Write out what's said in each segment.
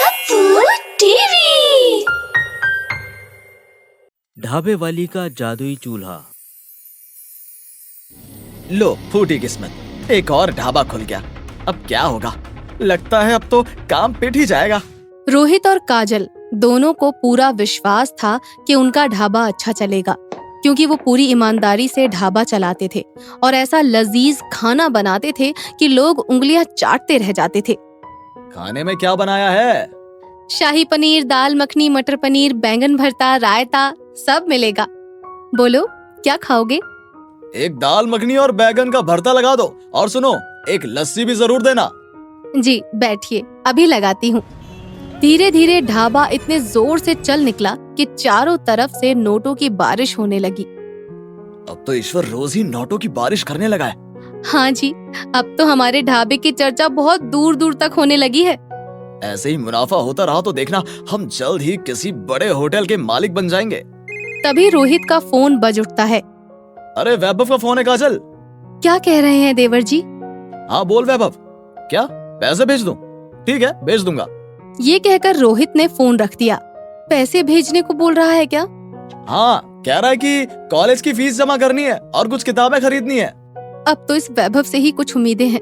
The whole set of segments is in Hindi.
कपूर टीवी। ढाबे वाली का जादुई चूल्हा। लो फूटी किस्मत, एक और ढाबा खुल गया। अब क्या होगा? लगता है अब तो काम पिट ही जाएगा। रोहित और काजल दोनों को पूरा विश्वास था कि उनका ढाबा अच्छा चलेगा, क्योंकि वो पूरी ईमानदारी से ढाबा चलाते थे और ऐसा लजीज खाना बनाते थे कि लोग उंगलियां चाटते रह जाते थे। खाने में क्या बनाया है? शाही पनीर, दाल मखनी, मटर पनीर, बैंगन भरता, रायता सब मिलेगा। बोलो क्या खाओगे? एक दाल मखनी और बैगन का भरता लगा दो, और सुनो, एक लस्सी भी जरूर देना। जी बैठिए, अभी लगाती हूँ। धीरे धीरे ढाबा इतने जोर से चल निकला कि चारों तरफ से नोटों की बारिश होने लगी। अब तो ईश्वर रोज ही नोटों की बारिश करने लगा है। हाँ जी, अब तो हमारे ढाबे की चर्चा बहुत दूर दूर तक होने लगी है। ऐसे ही मुनाफा होता रहा तो देखना, हम जल्द ही किसी बड़े होटल के मालिक बन जाएंगे। तभी रोहित का फोन बज उठता है। अरे वैभव का फोन है काजल। क्या कह रहे हैं देवर जी? हाँ बोल वैभव, क्या पैसे भेज दूं? ठीक है, भेज दूंगा। ये कहकर रोहित ने फोन रख दिया। पैसे भेजने को बोल रहा है क्या? हाँ, कह रहा है कि कॉलेज की फीस जमा करनी है और कुछ किताबें खरीदनी है। अब तो इस वैभव से ही कुछ उम्मीदें हैं।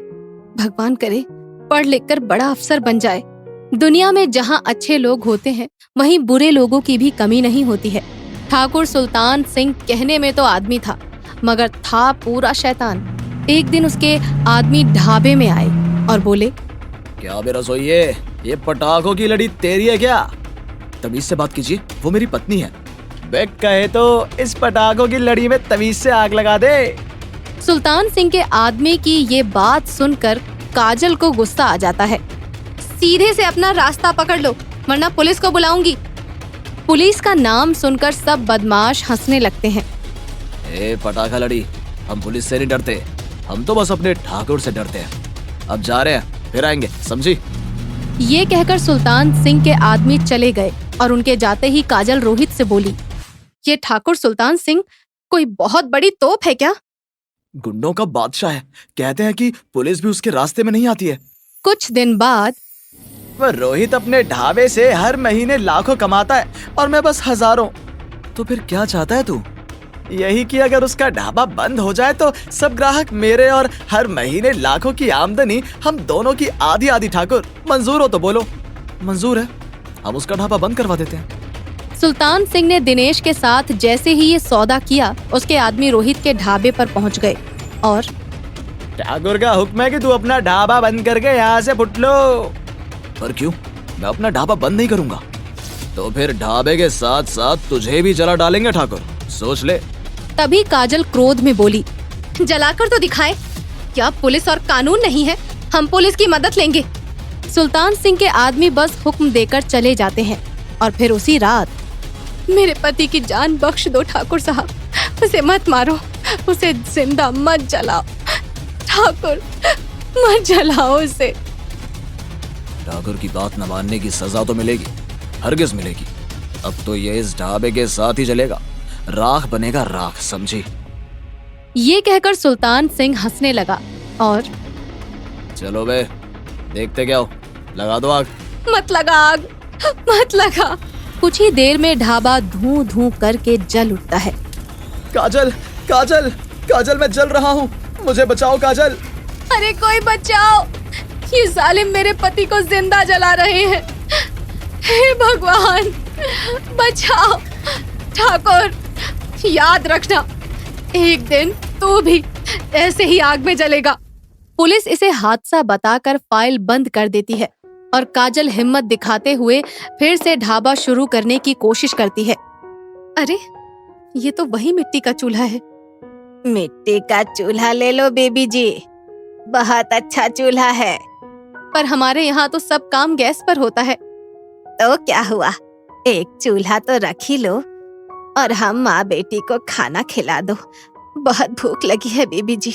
भगवान करे पढ़ लिख कर बड़ा अफसर बन जाए। दुनिया में जहाँ अच्छे लोग होते हैं वहीं बुरे लोगों की भी कमी नहीं होती है। ठाकुर सुल्तान सिंह कहने में तो आदमी था, मगर था पूरा शैतान। एक दिन उसके आदमी ढाबे में आए और बोले, क्या बे रसोइये, ये पटाखों की लड़ी तेरी है क्या? तमीज से बात कीजिए, वो मेरी पत्नी है। बे कहे तो इस पटाखों की लड़ी में तमीज से आग लगा दे। सुल्तान सिंह के आदमी की ये बात सुनकर काजल को गुस्सा आ जाता है। सीधे से अपना रास्ता पकड़ लो, वरना पुलिस को बुलाऊंगी। पुलिस का नाम सुनकर सब बदमाश हंसने लगते हैं। ए पटाखा लड़ी, हम पुलिस से नहीं डरते, हम तो बस अपने ठाकुर से डरते हैं। अब जा रहे हैं, फिर आएंगे, समझी? ये कहकर सुल्तान सिंह के आदमी चले गए और उनके जाते ही काजल रोहित से बोली, ये ठाकुर सुल्तान सिंह कोई बहुत बड़ी तोप है क्या? गुंडों का बादशाह है, कहते हैं कि पुलिस भी उसके रास्ते में नहीं आती है। कुछ दिन बाद वह रोहित अपने ढाबे से हर महीने लाखों कमाता है और मैं बस हजारों। तो फिर क्या चाहता है तू? यही कि अगर उसका ढाबा बंद हो जाए तो सब ग्राहक मेरे और हर महीने लाखों की आमदनी हम दोनों की आधी आधी। ठाकुर मंजूर हो तो बोलो। मंजूर है, हम उसका ढाबा बंद करवा देते हैं। सुल्तान सिंह ने दिनेश के साथ जैसे ही ये सौदा किया, उसके आदमी रोहित के ढाबे पर पहुंच गए और ठाकुर का हुक्म है कि तू अपना ढाबा बंद करके यहाँ से फुट लो। पर क्यों? मैं अपना ढाबा बंद नहीं करूंगा। तो फिर ढाबे के साथ साथ तुझे भी जला डालेंगे ठाकुर, सोच ले। तभी काजल क्रोध में बोली, जलाकर तो दिखाए, क्या पुलिस और कानून नहीं है? हम पुलिस की मदद लेंगे। सुल्तान सिंह के आदमी बस हुक्म देकर चले जाते हैं और फिर उसी रात, मेरे पति की जान बख्श दो ठाकुर साहब, उसे मत मारो, उसे जिंदा मत जलाओ, ठाकुर मत जलाओ उसे। ठाकुर की बात न मानने की सजा तो मिलेगी, हरगिज मिलेगी। अब तो ये इस ढाबे के साथ ही चलेगा, राख बनेगा राख, समझी? ये कहकर सुल्तान सिंह हंसने लगा और चलो बे, देखते क्या हो, लगा दो आग। मत लगा आग, मत लगा। कुछ ही देर में ढाबा धूं धूं करके जल उठता है। काजल, काजल, काजल, मैं जल रहा हूँ, मुझे बचाओ काजल। अरे कोई बचाओ, ये जालिम मेरे पति को जिंदा जला रहे हैं। हे भगवान बचाओ। ठाकुर याद रखना, एक दिन तू भी ऐसे ही आग में जलेगा। पुलिस इसे हादसा बताकर फाइल बंद कर देती है और काजल हिम्मत दिखाते हुए फिर से ढाबा शुरू करने की कोशिश करती है। अरे ये तो वही मिट्टी का चूल्हा है। मिट्टी का चूल्हा ले लो बेबी जी, बहुत अच्छा चूल्हा है। पर हमारे यहाँ तो सब काम गैस पर होता है। तो क्या हुआ, एक चूल्हा तो रख ही लो और हम माँ बेटी को खाना खिला दो। बहुत भूख लगी है बेबी जी।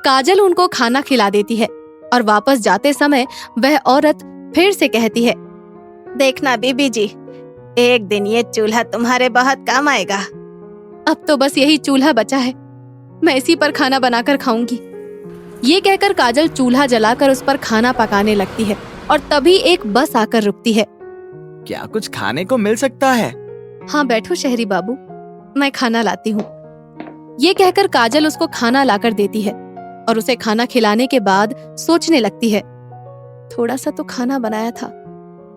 काजल उनको खाना खिला देती है और वापस जाते समय वह औरत फिर से कहती है, देखना बेबी जी, एक दिन ये चूल्हा तुम्हारे बहुत काम आएगा। अब तो बस यही चूल्हा बचा है, मैं इसी पर खाना बनाकर खाऊंगी। ये कहकर काजल चूल्हा जलाकर उस पर खाना पकाने लगती है और तभी एक बस आकर रुकती है। क्या कुछ खाने को मिल सकता है? हाँ बैठो शहरी बाबू, मैं खाना लाती हूँ। ये कहकर काजल उसको खाना लाकर देती है और उसे खाना खिलाने के बाद सोचने लगती है, थोड़ा सा तो खाना बनाया था,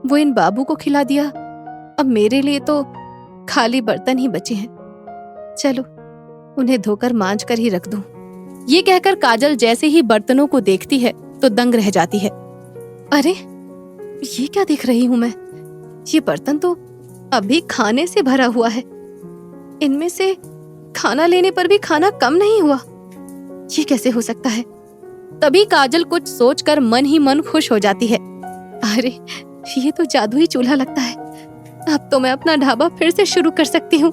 वो इन बाबू को खिला दिया, अब मेरे लिए तो खाली बर्तन ही बचे हैं। चलो उन्हें धोकर मांज कर ही रख दूं। ये कहकर काजल जैसे ही बर्तनों को देखती है तो दंग रह जाती है। अरे ये क्या देख रही हूं मैं? ये बर्तन तो अभी खाने से भरा हुआ है, इनमें से खाना लेने पर भी खाना कम नहीं हुआ। ये कैसे हो सकता है? तभी काजल कुछ सोचकर मन ही मन खुश हो जाती है। अरे ये तो जादुई चूल्हा लगता है, अब तो मैं अपना ढाबा फिर से शुरू कर सकती हूँ।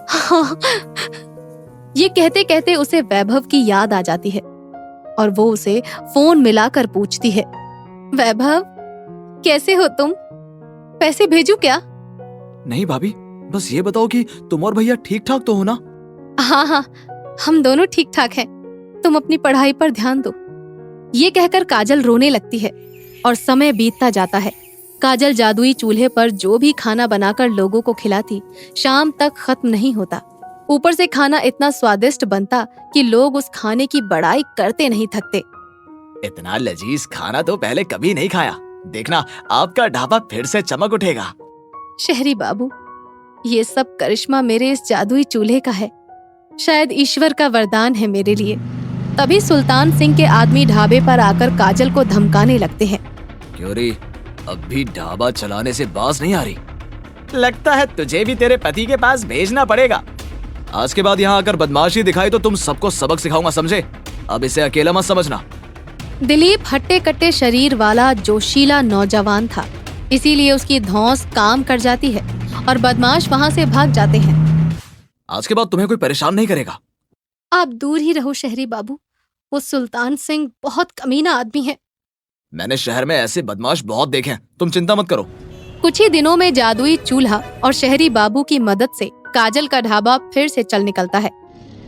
हाँ। ये कहते कहते उसे वैभव की याद आ जाती है और वो उसे फोन मिलाकर पूछती है, वैभव कैसे हो तुम? पैसे भेजूं क्या? नहीं भाभी, बस ये बताओ कि तुम और भैया ठीक ठाक तो हो ना? हाँ हाँ, हम दोनों ठीक ठाक हैं, तुम अपनी पढ़ाई पर ध्यान दो। ये कहकर काजल रोने लगती है और समय बीतता जाता है। काजल जादुई चूल्हे पर जो भी खाना बनाकर लोगों को खिलाती, शाम तक खत्म नहीं होता। ऊपर से खाना इतना स्वादिष्ट बनता कि लोग उस खाने की बड़ाई करते नहीं थकते। इतना लजीज खाना तो पहले कभी नहीं खाया, देखना आपका ढाबा फिर से चमक उठेगा। शहरी बाबू, ये सब करिश्मा मेरे इस जादुई चूल्हे का है, शायद ईश्वर का वरदान है मेरे लिए। तभी सुल्तान सिंह के आदमी ढाबे पर आकर काजल को धमकाने लगते हैं। क्यों रे, अब भी ढाबा चलाने से बाज नहीं आ रही? लगता है तुझे भी तेरे पति के पास भेजना पड़ेगा। आज के बाद यहाँ आकर बदमाशी दिखाई तो तुम सबको सबक सिखाऊंगा, समझे? अब इसे अकेला मत समझना। दिलीप हट्टे कट्टे शरीर वाला जोशीला नौजवान था, इसीलिए उसकी धौंस काम कर जाती है और बदमाश वहाँ से भाग जाते हैं। आज के बाद तुम्हें कोई परेशान नहीं करेगा। आप दूर ही रहो शहरी बाबू, वो सुल्तान सिंह बहुत कमीना आदमी है। मैंने शहर में ऐसे बदमाश बहुत देखे हैं, तुम चिंता मत करो। कुछ ही दिनों में जादुई चूल्हा और शहरी बाबू की मदद से काजल का ढाबा फिर से चल निकलता है,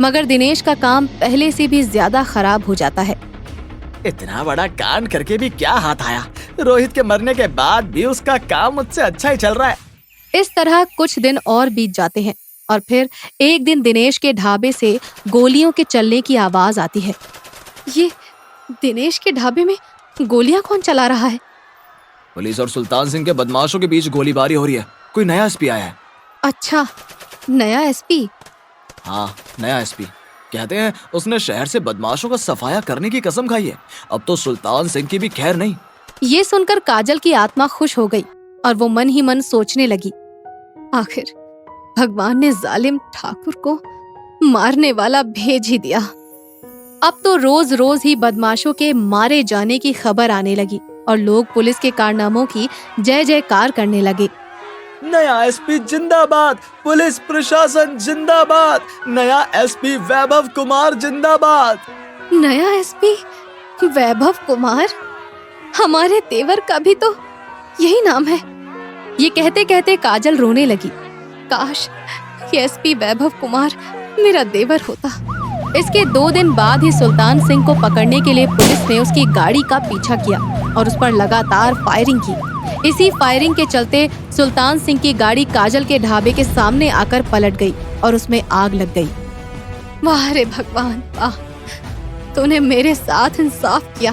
मगर दिनेश का काम पहले से भी ज्यादा खराब हो जाता है। इतना बड़ा कांड करके भी क्या हाथ आया? रोहित के मरने के बाद भी उसका काम मुझसे अच्छा ही चल रहा है। इस तरह कुछ दिन और बीत जाते हैं और फिर एक दिन दिनेश के ढाबे से गोलियों के चलने की आवाज आती है। ये दिनेश के ढाबे में गोलियां कौन चला रहा है? पुलिस और सुल्तान सिंह के बदमाशों के बीच गोलीबारी हो रही है। कोई नया एसपी आया है। अच्छा, नया एसपी? हाँ, नया एसपी। कहते हैं उसने शहर से बदमाशों का सफाया करने की कसम खाई है। अब तो सुल्तान सिंह की भी खैर नहीं। ये सुनकर काजल की आत्मा खुश हो गई और वो मन ही मन सोचने लगी, आखिर भगवान ने जालिम ठाकुर को मारने वाला भेज ही दिया। अब तो रोज रोज ही बदमाशों के मारे जाने की खबर आने लगी और लोग पुलिस के कारनामों की जय जयकार करने लगे। नया एसपी जिंदाबाद, पुलिस प्रशासन जिंदाबाद, नया एसपी वैभव कुमार जिंदाबाद। नया एसपी वैभव कुमार? हमारे तेवर का भी तो यही नाम है। ये कहते कहते काजल रोने लगी। काश ये एसपी वैभव कुमार मेरा देवर होता। इसके 2 दिन बाद ही सुल्तान सिंह को पकड़ने के लिए पुलिस ने उसकी गाड़ी का पीछा किया और उस पर लगातार फायरिंग की। इसी फायरिंग के चलते सुल्तान सिंह की गाड़ी काजल के ढाबे के सामने आकर पलट गई और उसमें आग लग गई। वाह रे भगवान वाह, तूने मेरे साथ इंसाफ किया।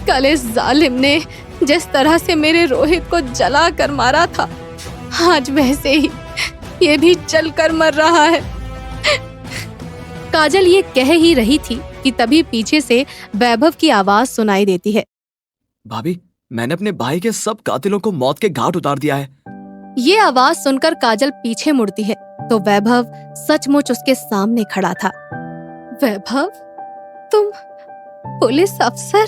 कल इस जालिम ने जिस तरह से मेरे रोहित को जला कर मारा था, आज वैसे ही ये भी जल कर मर रहा है। काजल ये कह ही रही थी कि तभी पीछे से वैभव की आवाज सुनाई देती है। भाभी, मैंने अपने भाई के सब कातिलों को मौत के घाट उतार दिया है। ये आवाज सुनकर काजल पीछे मुड़ती है तो वैभव सचमुच उसके सामने खड़ा था। वैभव, तुम पुलिस अफसर?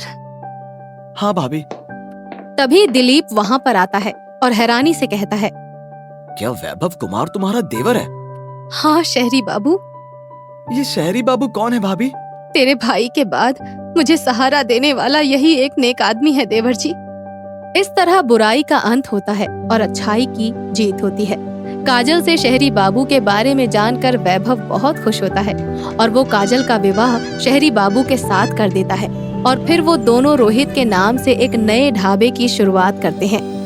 हाँ भाभी। तभी दिलीप वहाँ पर आता है और हैरानी से कहता है, क्या वैभव कुमार तुम्हारा देवर है? हाँ शहरी बाबू। ये शहरी बाबू कौन है भाभी? तेरे भाई के बाद मुझे सहारा देने वाला यही एक नेक आदमी है देवर जी। इस तरह बुराई का अंत होता है और अच्छाई की जीत होती है। काजल से शहरी बाबू के बारे में जानकर वैभव बहुत खुश होता है और वो काजल का विवाह शहरी बाबू के साथ कर देता है। और फिर वो दोनों रोहित के नाम से एक नए ढाबे की शुरुआत करते हैं।